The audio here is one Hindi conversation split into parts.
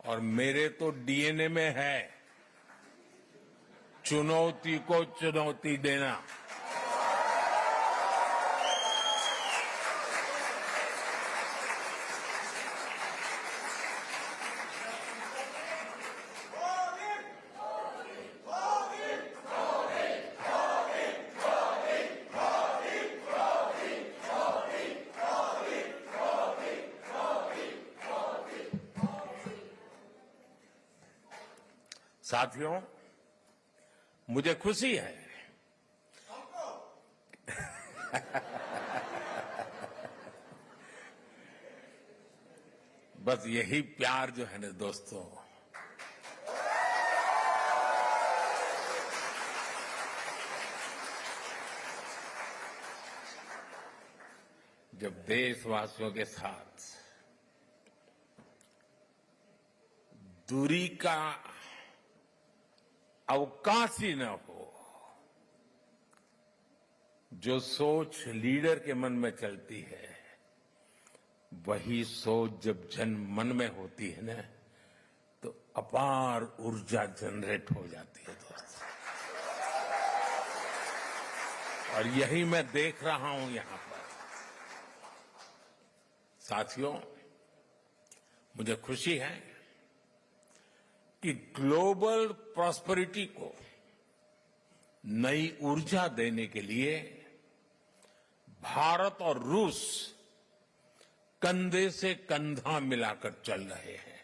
और मेरे तो डीएनए में है चुनौती को चुनौती देना। साथियों, मुझे खुशी है बस यही प्यार जो है ना दोस्तों, जब देशवासियों के साथ दूरी का अवकाश ही न हो, जो सोच लीडर के मन में चलती है वही सोच जब जन मन में होती है ना तो अपार ऊर्जा जनरेट हो जाती है दोस्तों। और यही मैं देख रहा हूं यहां पर। साथियों, मुझे खुशी है कि ग्लोबल प्रॉस्पेरिटी को नई ऊर्जा देने के लिए भारत और रूस कंधे से कंधा मिलाकर चल रहे हैं।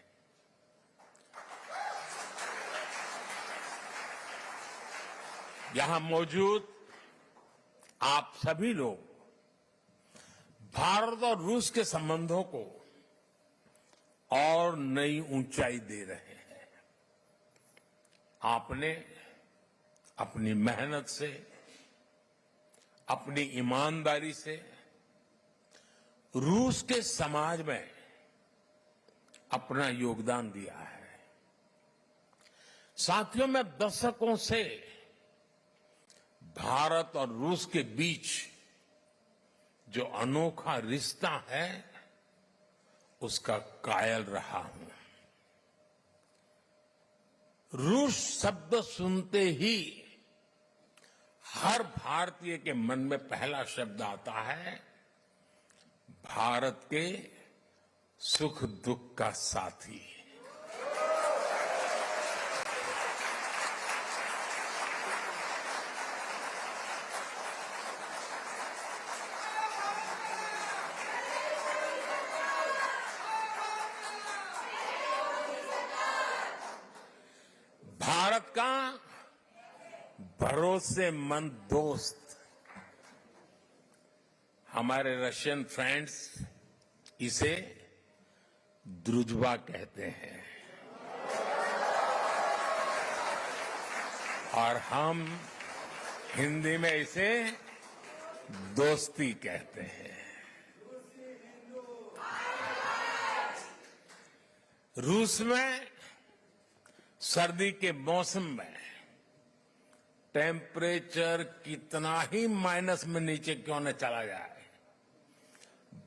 यहां मौजूद आप सभी लोग भारत और रूस के संबंधों को और नई ऊंचाई दे रहे हैं। आपने अपनी मेहनत से, अपनी ईमानदारी से रूस के समाज में अपना योगदान दिया है। साथियों, मैं दशकों से भारत और रूस के बीच जो अनोखा रिश्ता है उसका कायल रहा हूं। रूस शब्द सुनते ही हर भारतीय के मन में पहला शब्द आता है भारत के सुख दुख का साथी। भारत का भरोसेमंद दोस्त। हमारे रशियन फ्रेंड्स इसे द्रुजबा कहते हैं और हम हिंदी में इसे दोस्ती कहते हैं। रूस में सर्दी के मौसम में टेम्परेचर कितना ही माइनस में नीचे क्यों न चला जाए,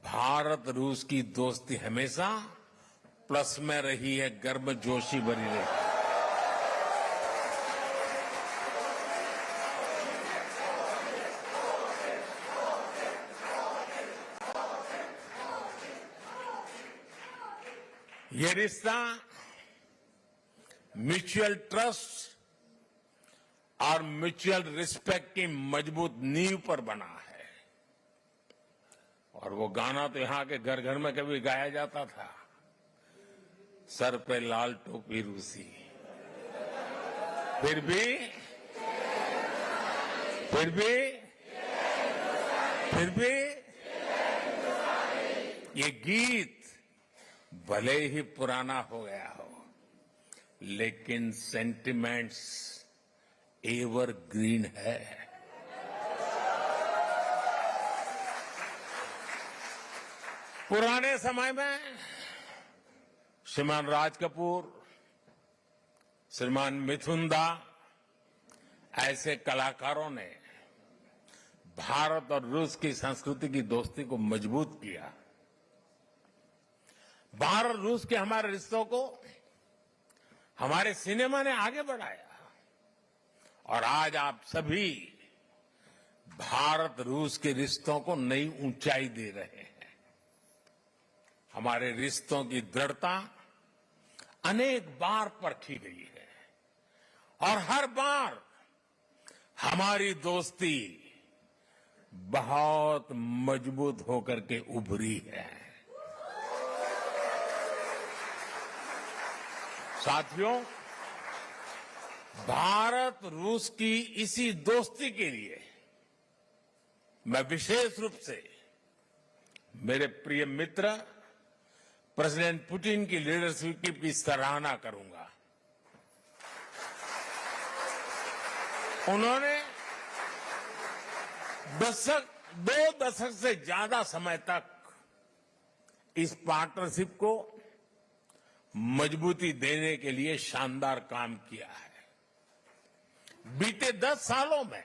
भारत रूस की दोस्ती हमेशा प्लस में रही है, गर्मजोशी भरी रही। ये रिश्ता म्यूचुअल ट्रस्ट और म्यूचुअल रिस्पेक्ट की मजबूत नींव पर बना है। और वो गाना तो यहां के घर घर में कभी गाया जाता था, सर पे लाल टोपी रूसी, फिर भी ये गीत भले ही पुराना हो गया हो लेकिन सेंटिमेंट्स एवरग्रीन है। पुराने समय में श्रीमान राज कपूर, श्रीमान मिथुन दा ऐसे कलाकारों ने भारत और रूस की संस्कृति की दोस्ती को मजबूत किया। भारत रूस के हमारे रिश्तों को हमारे सिनेमा ने आगे बढ़ाया और आज आप सभी भारत रूस के रिश्तों को नई ऊंचाई दे रहे हैं। हमारे रिश्तों की दृढ़ता अनेक बार परखी गई है और हर बार हमारी दोस्ती बहुत मजबूत होकर के उभरी है। साथियों, भारत रूस की इसी दोस्ती के लिए मैं विशेष रूप से मेरे प्रिय मित्र प्रेसिडेंट पुतिन की लीडरशिप की सराहना करूंगा। उन्होंने दो दशक से ज्यादा समय तक इस पार्टनरशिप को मजबूती देने के लिए शानदार काम किया है। बीते 10 सालों में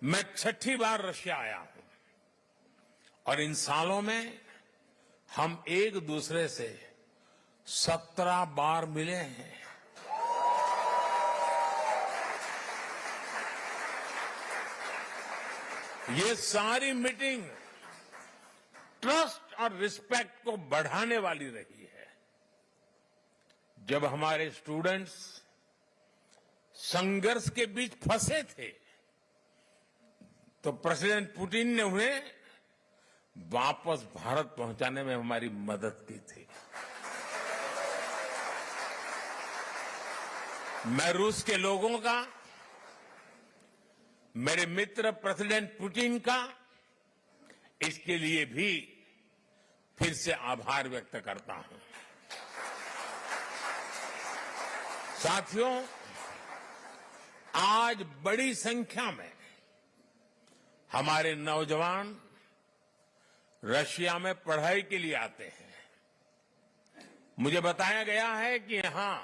मैं 6ठी बार रशिया आया हूं और इन सालों में हम एक दूसरे से 17 बार मिले हैं। ये सारी मीटिंग ट्रस्ट और रिस्पेक्ट को बढ़ाने वाली रही है। जब हमारे स्टूडेंट्स संघर्ष के बीच फंसे थे तो प्रेसिडेंट पुतिन ने उन्हें वापस भारत पहुंचाने में हमारी मदद की थी। मैं रूस के लोगों का, मेरे मित्र प्रेसिडेंट पुतिन का इसके लिए भी फिर से आभार व्यक्त करता हूं। साथियों, आज बड़ी संख्या में हमारे नौजवान रशिया में पढ़ाई के लिए आते हैं। मुझे बताया गया है कि यहां